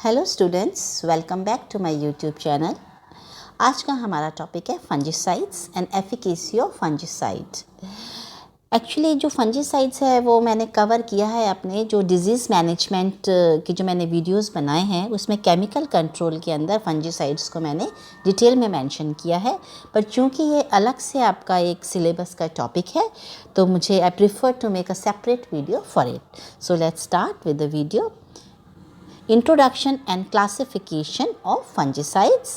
Hello students, welcome back to my YouTube channel. आज का हमारा टॉपिक है fungicides and efficacy of fungicide. Actually जो फंजीसाइड्स है वो मैंने कवर किया है अपने जो डिजीज़ मैनेजमेंट के जो मैंने वीडियोस बनाए हैं उसमें केमिकल कंट्रोल के अंदर फंजीसाइड्स को मैंने डिटेल में मेंशन किया है। पर चूंकि ये अलग से आपका एक सिलेबस का टॉपिक है तो मुझे I prefer to make a separate video for it. So let's start with the video. Introduction and classification of fungicides.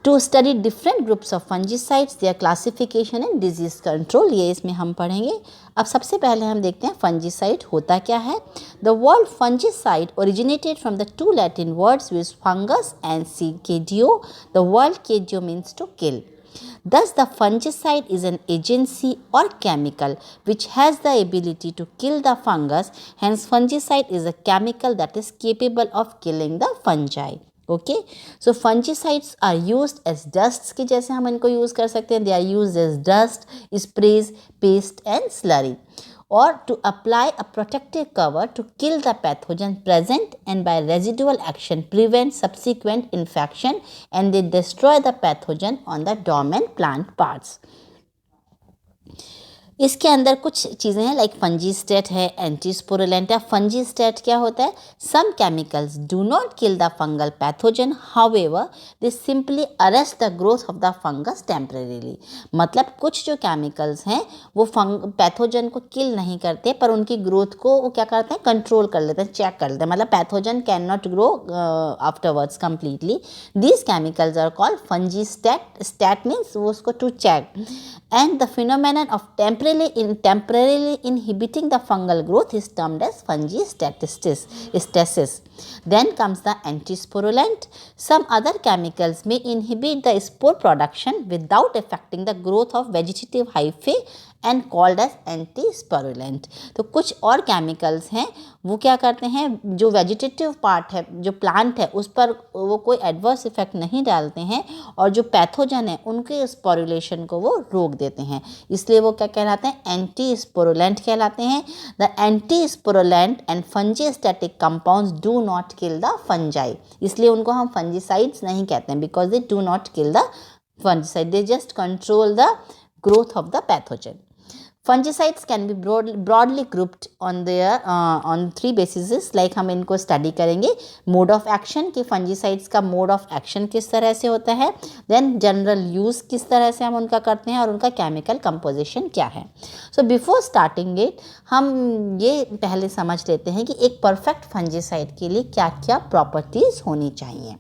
To study different groups of fungicides, their classification and disease control, ये इसमें हम पढ़ेंगे। अब सबसे पहले हम देखते हैं फंजीसाइड होता क्या है। The word fungicide originated from the two Latin words with fungus and cadio. The word cadio means to kill. Thus, the fungicide is an agency or chemical which has the ability to kill the fungus. Hence, fungicide is a chemical that is capable of killing the fungi. Okay, so fungicides are used as dusts के जैसे हम इनको use कर सकते हैं. They are used as dust, sprays, paste and slurry, or to apply a protective cover to kill the pathogen present and by residual action prevent subsequent infection and they destroy the pathogen on the dormant plant parts. इसके अंदर कुछ चीज़ें हैं like फंजीस्टेट है, एंटीस्पोरुलेंट है। फंजीस्टेट क्या होता है? Some chemicals do not kill the fungal pathogen, however they simply arrest the growth of the fungus temporarily. मतलब कुछ जो केमिकल्स हैं वो पैथोजन को किल नहीं करते पर उनकी ग्रोथ को वो क्या करते हैं? कंट्रोल कर लेते हैं, चेक कर लेते हैं। मतलब pathogen can not grow afterwards completely. These chemicals are called fungistat. State means वो उसको to check and the phenomenon of temporarily inhibiting the fungal growth is termed as fungistasis. Then comes the antisporulent. Some other chemicals may inhibit the spore production without affecting the growth of vegetative hyphae and called as antisporulent. तो कुछ और chemicals हैं वो क्या करते हैं, जो vegetative part है, जो प्लांट है, उस पर वो कोई एडवर्स इफेक्ट नहीं डालते हैं और जो पैथोजन है उनके स्पोरुलेशन को वो रोक देते हैं, इसलिए वो क्या कहलाते हैं? एंटी स्पोरुलेंट कहलाते हैं। The anti sporulant and fungistatic compounds do not kill the fungi, इसलिए उनको हम फंजीसाइड्स नहीं कहते हैं because they do not kill the fungicide, they just control the growth of the pathogen. Fungicides can be broadly grouped on three bases. Like हम इनको study करेंगे mode of action कि फंजीसाइड्स का मोड ऑफ एक्शन किस तरह से होता है, देन जनरल यूज़ किस तरह से हम उनका करते हैं और उनका केमिकल कंपोजिशन क्या है। सो बिफोर स्टार्टिंग इट हम ये पहले समझ लेते हैं कि एक परफेक्ट फंजीसाइड के लिए क्या क्या प्रॉपर्टीज़ होनी चाहिए।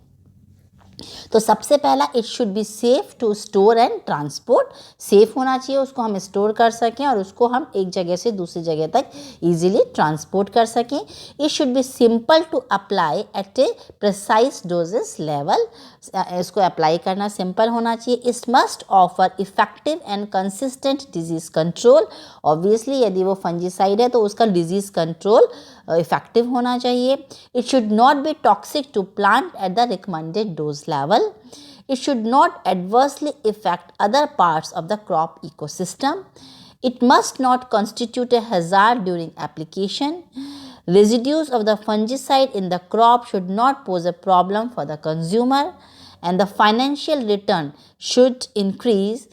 तो सबसे पहला, it should be safe to store and transport. Safe होना चाहिए, उसको हम स्टोर कर सकें और उसको हम एक जगह से दूसरी जगह तक इजीली ट्रांसपोर्ट कर सकें। It should be simple to apply at a precise doses level, इसको अप्लाई करना सिंपल होना चाहिए। It must offer effective and consistent disease control. Obviously यदि वो फंजीसाइड है तो उसका डिजीज़ कंट्रोल इफेक्टिव होना चाहिए। It should not be toxic to plant at the recommended dose level. It should not adversely affect other parts of the crop ecosystem. It must not constitute a hazard during application. Residues of the fungicide in the crop should not pose a problem for the consumer, and the financial return should increase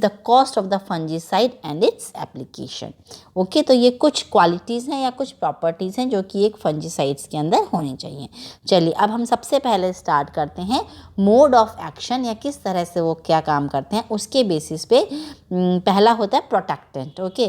the cost of the fungicide and its application. Okay, तो ये कुछ qualities हैं या कुछ properties हैं जो कि एक फंजीसाइड्स के अंदर होनी चाहिए। चलिए अब हम सबसे पहले स्टार्ट करते हैं मोड ऑफ एक्शन या किस तरह से वो क्या काम करते हैं उसके बेसिस पे। पहला होता है protectant. Okay,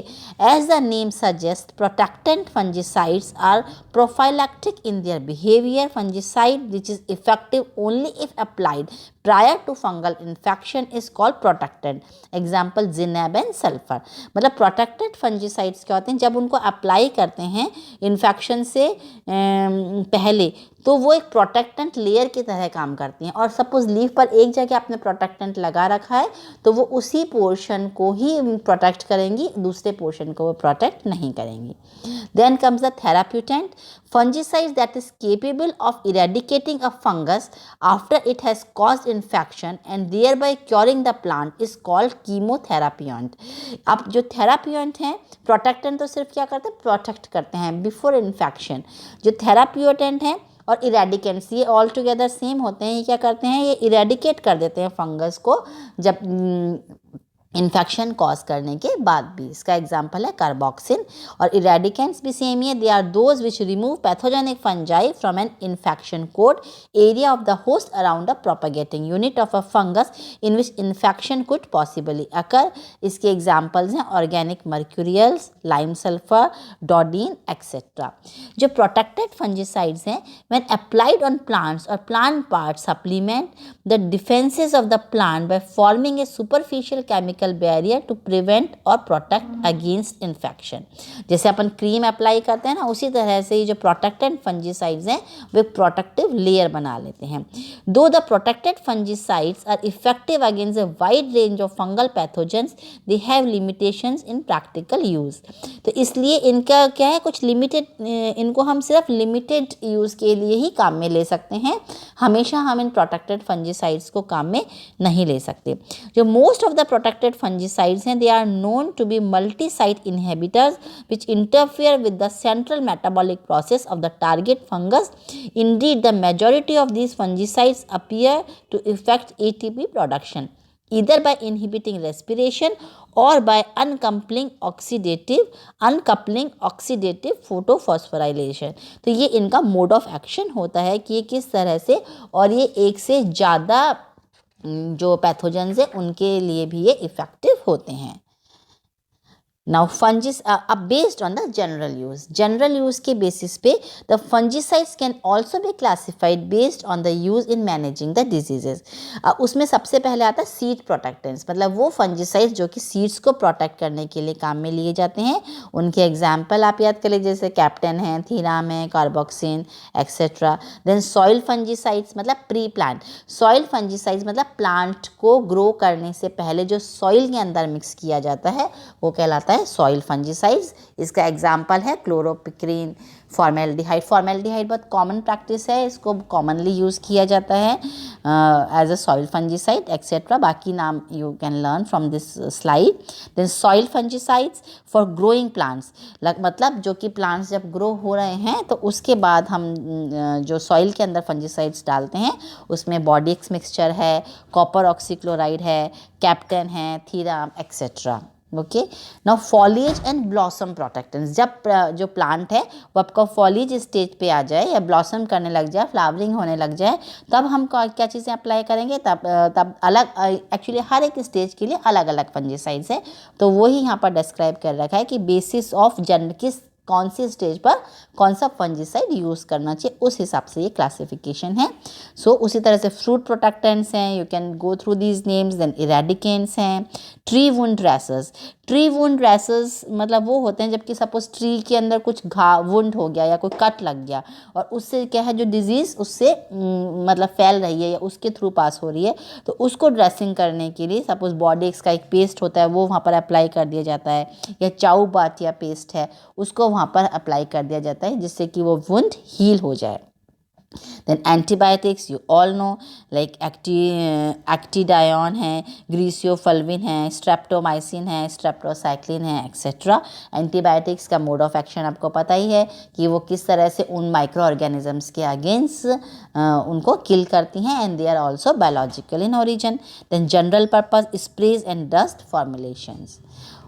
as the name suggest protectant fungicides are prophylactic in their behaviour. Fungicide which is effective only if applied prior to fungal infection is called protectant. Example zinab and sulfur. मतलब protected fungicides क्या होते हैं? जब उनको apply करते हैं infection से पहले तो वो एक प्रोटेक्टेंट लेयर की तरह काम करती हैं। और सपोज लीफ पर एक जगह आपने प्रोटेक्टेंट लगा रखा है तो वो उसी पोर्शन को ही प्रोटेक्ट करेंगी, दूसरे पोर्शन को वो प्रोटेक्ट नहीं करेंगी। Then comes the therapeutant, fungicide that is capable of eradicating a fungus after it has caused infection and thereby curing the plant is called chemotherapeunt। अब जो थेराप्यूटेंट हैं, प्रोटेक्टेंट तो सिर्फ क्या करते हैं, प्रोटेक्ट करते हैं बिफोर इन्फेक्शन। जो थेराप्यूटेंट हैं और इरेडिकेंट्स ये ऑल टुगेदर सेम होते हैं। ये क्या करते हैं, ये इरेडिकेट कर देते हैं फंगस को जब इन्फेक्शन कॉज करने के बाद भी। इसका एग्जाम्पल है कार्बोक्सिन। और इरेडिकेंट्स भी सेम ही है, they are those which remove pathogenic fungi from an infection court area of the host around the propagating unit of a fungus in which infection could possibly occur. इसके examples हैं organic mercurials, lime sulphur, dodine etcetera. जो protected fungicides हैं when applied on plants or plant part supplement the defences of the plant by forming a superficial chemical barrier to prevent or protect against infection. जैसे अपन cream apply करते हैं ना, उसी तरह से ये जो प्रोटेक्टेड फंजीसाइड्स हैं वे प्रोटेक्टिव लेयर बना लेते हैं। Though the protected fungicides are effective against a wide range of fungal pathogens, they have limitations in practical use. तो इसलिए इनका क्या है, कुछ लिमिटेड, इनको हम सिर्फ लिमिटेड यूज़ के लिए ही काम में ले सकते हैं। हमेशा हम इन प्रोटेक्टेड फंजीसाइड्स को काम में नहीं ले सकते। जो most of the protected fungicides हैं, they are known to be multi-site inhibitors which interfere with the central metabolic process of the target fungus. Indeed, the majority of these fungicides appear to affect ATP production either by inhibiting respiration or by uncoupling oxidative photophosphorylation। तो ये इनका mode of action होता है कि ये किस तरह से, और ये एक से ज़्यादा जो पैथोजेंस है उनके लिए भी ये इफ़ेक्टिव होते हैं। नाउ फंजिस अब based on the general use के बेसिस पे the fungicides can also be classified based on the use in managing the diseases. उसमें सबसे पहले आता है सीड प्रोटेक्टेंट्स, मतलब वो फंजिसाइड्स जो कि सीड्स को प्रोटेक्ट करने के लिए काम में लिए जाते हैं। उनके एग्जाम्पल आप याद कर लीजिए, जैसे कैप्टन है, थीराम है, carboxin etcetera. Then soil fungicides मतलब प्री प्लांट, सॉइल फंजिसाइड्स मतलब प्लांट को ग्रो करने से पहले जो सॉइल के अंदर मिक्स किया जाता है वो कहलाता है सॉइल फंजीसाइड्स। इसका एग्जाम्पल है क्लोरोपिक्रीन, फॉर्मेल्डिहाइड बहुत कॉमन प्रैक्टिस है, इसको कॉमनली यूज़ किया जाता है as a soil fungicide etcetera. बाकी नाम you can learn from this slide. Then soil fungicides for growing plants, मतलब जो कि प्लांट्स जब ग्रो हो रहे हैं तो उसके बाद हम जो सॉइल के अंदर फंजीसाइड्स डालते हैं उसमें बॉडीएक्स मिक्सचर है, कॉपर ऑक्सीक्लोराइड है, कैप्टन है, thiram etcetera. Okay, now foliage and blossom protectants, जब जो प्लांट है वो आपका फॉलिएज स्टेज पे आ जाए या ब्लॉसम करने लग जाए, फ्लावरिंग होने लग जाए, तब हम क्या चीज़ें अप्लाई करेंगे, तब अलग, एक्चुअली हर एक स्टेज के लिए अलग अलग फंजीसाइड्स है। तो वही यहाँ पर डिस्क्राइब कर रखा है कि बेसिस ऑफ किस कौन सी स्टेज पर कौन सा फंजीसाइड यूज़ करना चाहिए, उस हिसाब से ये क्लासिफिकेशन है। सो उसी तरह से फ्रूट प्रोटेक्टेंट्स हैं, you can go through these names. Then eradicants हैं, ट्री वुंड रैसेस मतलब वो होते हैं जबकि सपोज ट्री के अंदर कुछ वुंड हो गया या कोई कट लग गया और उससे क्या है जो डिजीज़ उससे मतलब फैल रही है या उसके थ्रू पास हो रही है, तो उसको ड्रेसिंग करने के लिए सपोज बॉडीएक्स का एक पेस्ट होता है वो वहाँ पर अप्लाई कर दिया जाता है, या चाउ बाटिया पेस्ट है उसको वहाँ पर अप्लाई कर दिया जाता है जिससे कि वो वुंड हील हो जाए। Then antibiotics you all know like actidione है, ग्रीसियोफल्विन है, स्ट्रेप्टोमाइसिन है, स्ट्रेप्टोसाइक्लिन है एक्सेट्रा। एंटीबायोटिक्स का मोड ऑफ एक्शन आपको पता ही है कि वो किस तरह से उन माइक्रो ऑर्गेनिजम्स के अगेंस्ट उनको किल करती हैं, and they are also biological in origin. Then general purpose sprays and dust formulations.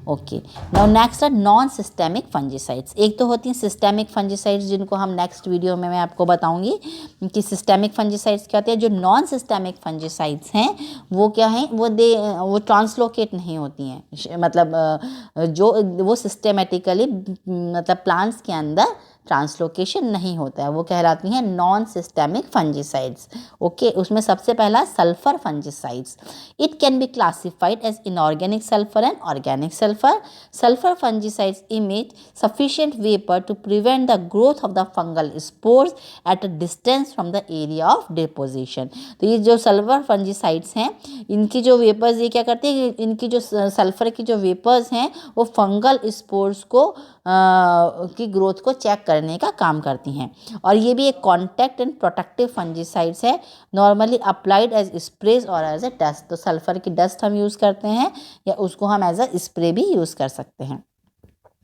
Okay, now next are non systemic fungicides. एक तो होती हैं सिस्टेमिक फंजीसाइड्स जिनको हम नेक्स्ट वीडियो में मैं आपको बताऊंगी कि सिस्टेमिक फंजीसाइड्स क्या होते हैं। जो नॉन सिस्टेमिक फंजीसाइड्स हैं वो क्या हैं, वो ट्रांसलोकेट नहीं होती हैं, मतलब जो वो सिस्टेमेटिकली मतलब प्लांट्स के अंदर ट्रांसलोकेशन नहीं होता है, वो कहलाती हैं नॉन सिस्टेमिक फंजीसाइड्स। ओके, उसमें सबसे पहला sulphur fungicides. It can be classified as inorganic sulphur and organic sulphur. Sulphur fungicides emit sufficient vapor to prevent the growth of the fungal spores at a distance from the area of deposition। तो ये जो sulphur fungicides हैं, इनकी जो vapours, ये क्या करते हैं, इनकी जो सल्फर की जो वेपर्स हैं वो फंगल स्पोर्स को की ग्रोथ को चेक करने का काम करती हैं। और ये भी एक कॉन्टैक्ट एंड प्रोटेक्टिव फंजीसाइड्स है, नॉर्मली अप्लाइड एज स्प्रेज और एज ए डस्ट। तो सल्फर की डस्ट हम यूज़ करते हैं या उसको हम एज अ स्प्रे भी यूज़ कर सकते हैं।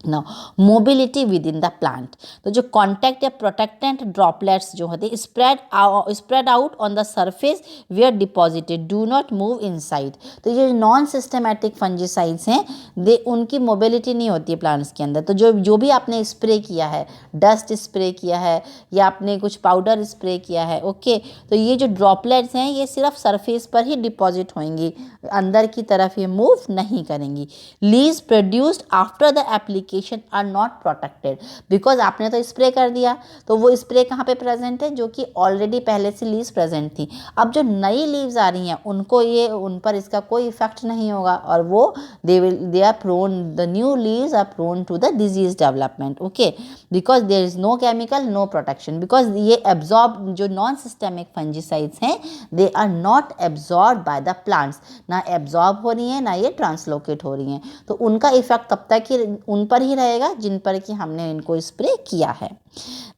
Now mobility within the plant, तो जो कॉन्टैक्ट या प्रोटेक्टेंट ड्रॉपलेट्स जो होते हैं spread out on the surface were deposited, do not move inside. तो ये नॉन सिस्टमैटिक फंजीसाइड्स हैं, दे उनकी मोबिलिटी नहीं होती है प्लांट्स के अंदर। तो जो भी आपने स्प्रे किया है, डस्ट स्प्रे किया है या आपने कुछ पाउडर स्प्रे किया है, ओके, तो ये जो ड्रॉपलेट्स हैं ये सिर्फ सरफेस पर ही डिपॉजिट होंगी, अंदर की तरफ ये मूव नहीं करेंगी। Leaves produced after the application are not protected, because आपने तो स्प्रे कर दिया, तो वो स्प्रे कहाँ पे प्रेजेंट है, जो कि ऑलरेडी पहले से लीव्स प्रेजेंट थी। अब जो नई लीव्स आ रही हैं उन पर इसका कोई इफेक्ट नहीं होगा और वो they are prone, the new leaves are prone to the disease development. Okay, because there is no chemical, no protection, because ये एब्जॉर्ब, जो नॉन सिस्टेमिक फंजीसाइड्स हैं they are not absorb by the plants, ना absorb हो रही हैं ना ये translocate हो रही हैं, तो उनका इफेक्ट तब तक ही उन पर ही रहेगा जिन पर कि हमने इनको स्प्रे किया है।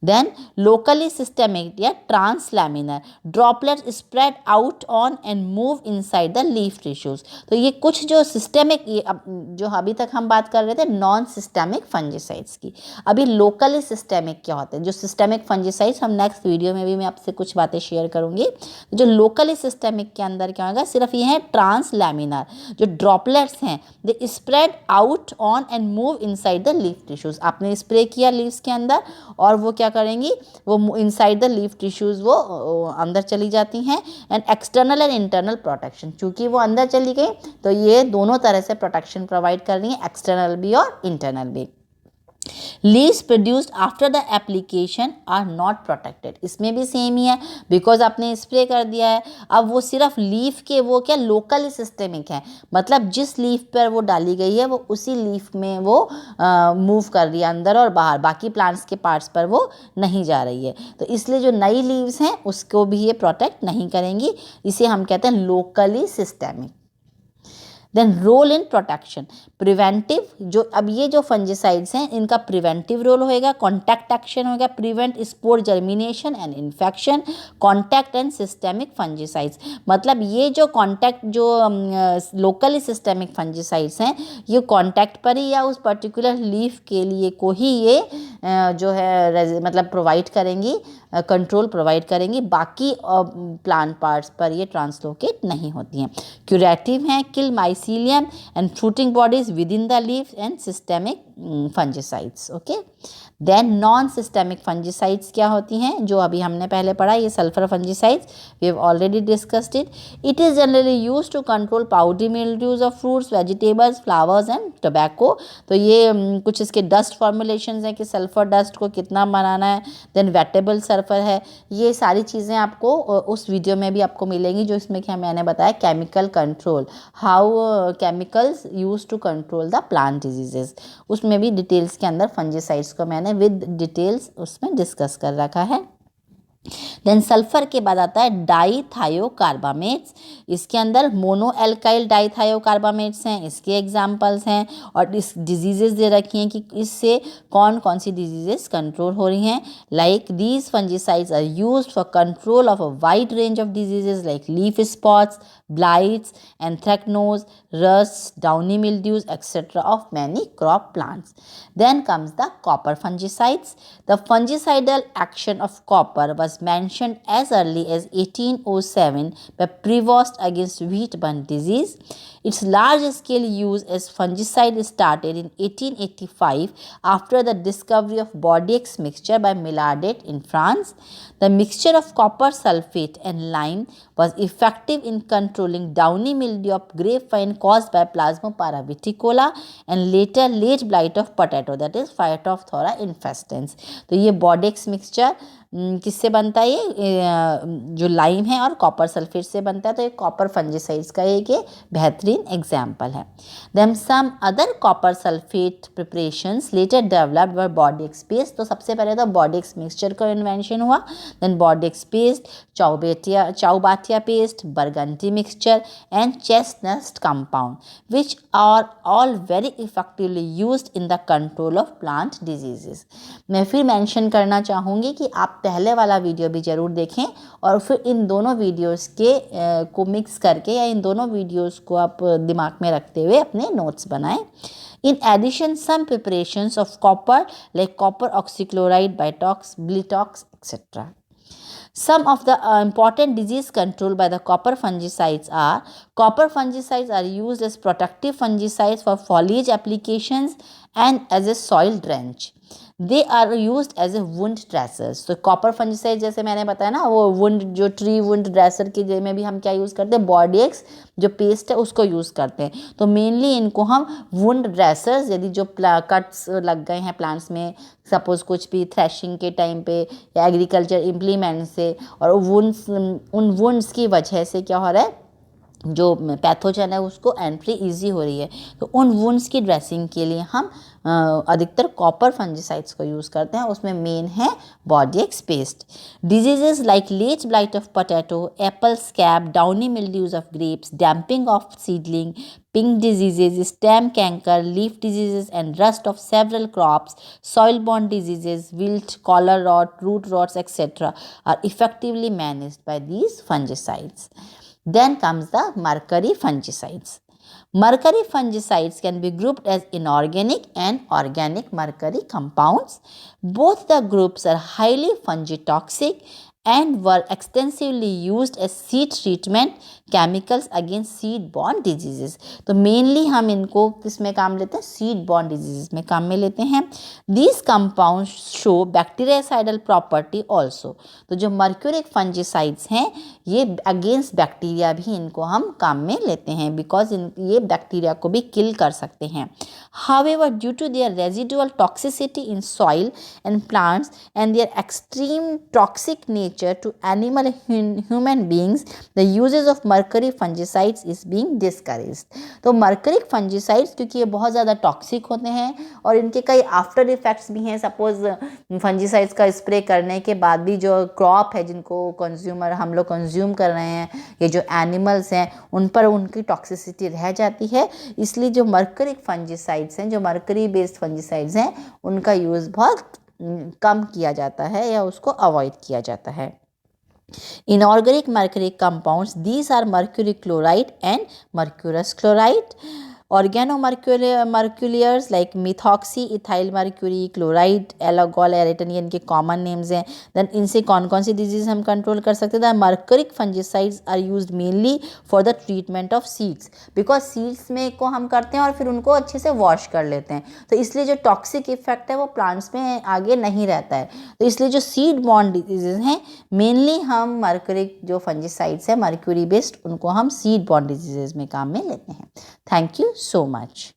देन लोकली सिस्टेमिक या translaminar droplets spread out on and move inside the leaf tissues. तो ये कुछ जो सिस्टेमिक, जो अभी तक हम बात कर रहे थे नॉन सिस्टेमिक फंजीसाइड्स की, अभी लोकली सिस्टेमिक क्या होते हैं, जो सिस्टेमिक फंजीसाइड्स हम नेक्स्ट वीडियो में भी मैं आपसे कुछ बातें शेयर करूंगी। जो लोकली सिस्टेमिक के अंदर क्या होगा, सिर्फ ये है ट्रांसलैमिनर, जो ड्रॉपलेट्स हैं they spread out on and move inside the leaf tissues. आपने स्प्रे किया लीव्स के अंदर और वो क्या करेंगी, वो इनसाइड द लीफ टिश्यूज वो अंदर चली जाती हैं। And external and internal protection, चूंकि वो अंदर चली गई तो ये दोनों तरह से प्रोटेक्शन प्रोवाइड कर रही हैं, एक्सटर्नल भी और इंटरनल भी। Leaves produced after the application are not protected, इसमें भी सेम ही है, बिकॉज आपने स्प्रे कर दिया है। अब वो सिर्फ लीफ के वो क्या लोकली सिस्टेमिक है, मतलब जिस लीफ पर वो डाली गई है वो उसी लीफ में वो मूव कर रही है अंदर और बाहर, बाकी प्लांट्स के पार्ट्स पर वो नहीं जा रही है। तो इसलिए जो नई लीव्स हैं उसको भी ये प्रोटेक्ट नहीं करेंगी, इसे हम कहते हैं locally systemic. Then role in protection, preventive, जो अब ये जो फंजीसाइड्स हैं इनका प्रिवेंटिव रोल होएगा, कॉन्टैक्ट एक्शन होगा, prevent spore germination and infection, contact and systemic fungicides, मतलब ये जो कॉन्टैक्ट, जो लोकली सिस्टेमिक फंजीसाइड्स हैं ये कॉन्टैक्ट पर ही या उस पर्टिकुलर लीफ के लिए को ही ये जो है मतलब प्रोवाइड करेंगी, कंट्रोल प्रोवाइड करेंगी, बाकी प्लांट पार्ट्स पर ये ट्रांसलोकेट नहीं होती हैं। क्यूरेटिव हैं, kill mycelium and fruiting bodies within the leaf and systemic fungicides. Okay, then non systemic fungicides क्या होती हैं, जो अभी हमने पहले पढ़ा, ये sulphur fungicides we have already discussed it. It is generally used to control powdery mildews of fruits, vegetables, flowers and tobacco. तो ये कुछ इसके डस्ट फॉर्मुलेशंस हैं कि सल्फर डस्ट को कितना बनाना है। देन वेटेबल सल्फर है, ये सारी चीज़ें आपको उस वीडियो में भी आपको मिलेंगी जो इसमें क्या मैंने बताया, chemical control, how chemicals use to control the plant diseases, उसमें भी डिटेल्स के अंदर फंजीसाइड्स को मैंने विद डिटेल्स उसमें डिस्कस कर रखा है। देन सल्फर के बाद आता है डाईथायोकार्बामेट्स, इसके अंदर मोनो एल्काइल डाईथायोकार्बामेट्स हैं, इसके एग्जांपल्स हैं और इस डिजीजेस दे रखी हैं कि इससे कौन कौन सी डिजीजेस कंट्रोल हो रही हैं। Like these fungicides are used for control of a wide range of diseases like leaf spots, blights, anthracnose, rust, downy mildews, etc. of many crop plants. Then comes the copper fungicides. The fungicidal action of copper was mentioned mentioned as early as 1807 by Prevost against wheat bun disease. Its large-scale use as fungicide started in 1885 after the discovery of Bordeaux mixture by Millardet in France. The mixture of copper sulfate and lime was effective in controlling downy mildew of grapevine caused by Plasmopara viticola and later late blight of potato, that is Phytophthora infestans. तो ये Bordeaux mixture किससे बनता है? ये जो lime है और copper sulphate से बनता है, तो ये कॉपर फंजीसाइड्स का एक बेहतरीन एग्जाम्पल है. Then some other copper sulphate preparations later developed were Bordeaux paste. तो सबसे पहले तो बॉडेक्स मिक्सचर का इन्वेंशन हुआ, then Bordeaux paste, Chaubattia paste, Burgundy mixture and chestnut compound which are all very effectively used in the control of plant diseases. मैं फिर mention करना चाहूँगी कि आप पहले वाला वीडियो भी ज़रूर देखें और फिर इन दोनों वीडियोस के को मिक्स करके या इन दोनों वीडियोस को आप दिमाग में रखते हुए अपने नोट्स बनाएं. In addition, some preparations of copper like copper oxychloride, Bitox, Blitox, etc. Some of the important disease control by the copper fungicides are: copper fungicides are used as protective fungicides for foliage applications and as a soil drench. They are use as a wound dressers. तो copper fungicide जैसे मैंने बताया ना, वो wound जो tree wound dresser के में भी हम क्या यूज़ करते हैं, बॉडेक्स जो पेस्ट है उसको यूज़ करते हैं. तो मेनली इनको हम वुंड ड्रेसर्स, यदि जो कट्स लग गए हैं प्लांट्स में, सपोज कुछ भी थ्रेशिंग के टाइम पे या एग्रीकल्चर इम्प्लीमेंट से, और उन वुंड्स की वजह से क्या हो रहा है, जो पैथोजन है उसको एंट्री इजी हो रही है, तो उन वुंड्स की ड्रेसिंग के लिए हम अधिकतर कॉपर फंजीसाइड्स को यूज़ करते हैं. उसमें मेन है Bordeaux paste. Diseases like late blight of potato, apple scab, downy mildews of grapes, damping off seedling, pink diseases, stem canker, leaf diseases and rust of several crops, soil-borne diseases, wilt, collar rot, root rots, etc. are effectively managed by these fungicides. Then comes the mercury fungicides. Mercury fungicides can be grouped as inorganic and organic mercury compounds. Both the groups are highly fungitoxic and were extensively used as seed treatment chemicals against seed borne diseases. तो mainly हम इनको किस में काम लेते हैं, seed borne diseases में काम में लेते हैं. These compounds show bactericidal property also. तो जो मर्क्यूरिक फंजीसाइड्स हैं ये अगेंस्ट बैक्टीरिया भी इनको हम काम में लेते हैं, बिकॉज ये बैक्टीरिया को भी किल कर सकते हैं. However, due to their residual toxicity in soil and plants and their extreme toxic nature to animal and human beings, the uses of mercury fungicides is being discouraged. तो मर्करिक फंजीसाइड्स क्योंकि ये बहुत ज़्यादा टॉक्सिक होते हैं और इनके कई आफ्टर इफेक्ट्स भी हैं. सपोज फंजीसाइड्स का स्प्रे करने के बाद भी जो क्रॉप है जिनको कंज्यूमर हम लोग कंज्यूम कर रहे हैं, ये जो एनिमल्स हैं उन पर उनकी टॉक्सिसिटी रह जाती है. इसलिए जो मर्करिक फंजीसाइड्स हैं, जो मर्करी बेस्ड फंजीसाइड्स हैं, उनका यूज़ बहुत कम किया जाता है या उसको अवॉइड किया जाता है. Inorganic mercury compounds, these are mercury chloride and mercurous chloride. Organomolecules like methoxy, ethyl mercury, chloride, algol, aerotin, ये इनके कॉमन नेम्स हैं. देन इनसे कौन कौन सी डिजीज़ हम कंट्रोल कर सकते हैं. Mercuric fungicides are used mainly for the treatment of seeds, because seeds में को हम करते हैं और फिर उनको अच्छे से वॉश कर लेते हैं, तो इसलिए जो टॉक्सिक इफेक्ट है वो प्लांट्स में आगे नहीं रहता है. तो इसलिए जो सीड बॉर्न डिजीज़ हैं मेनली हम मर्करिक जो फंजीसाइड्स है मर्क्यूरी बेस्ड, उनको हम सीड बॉर्न डिजीज़ में काम में लेते हैं. Thank you so much.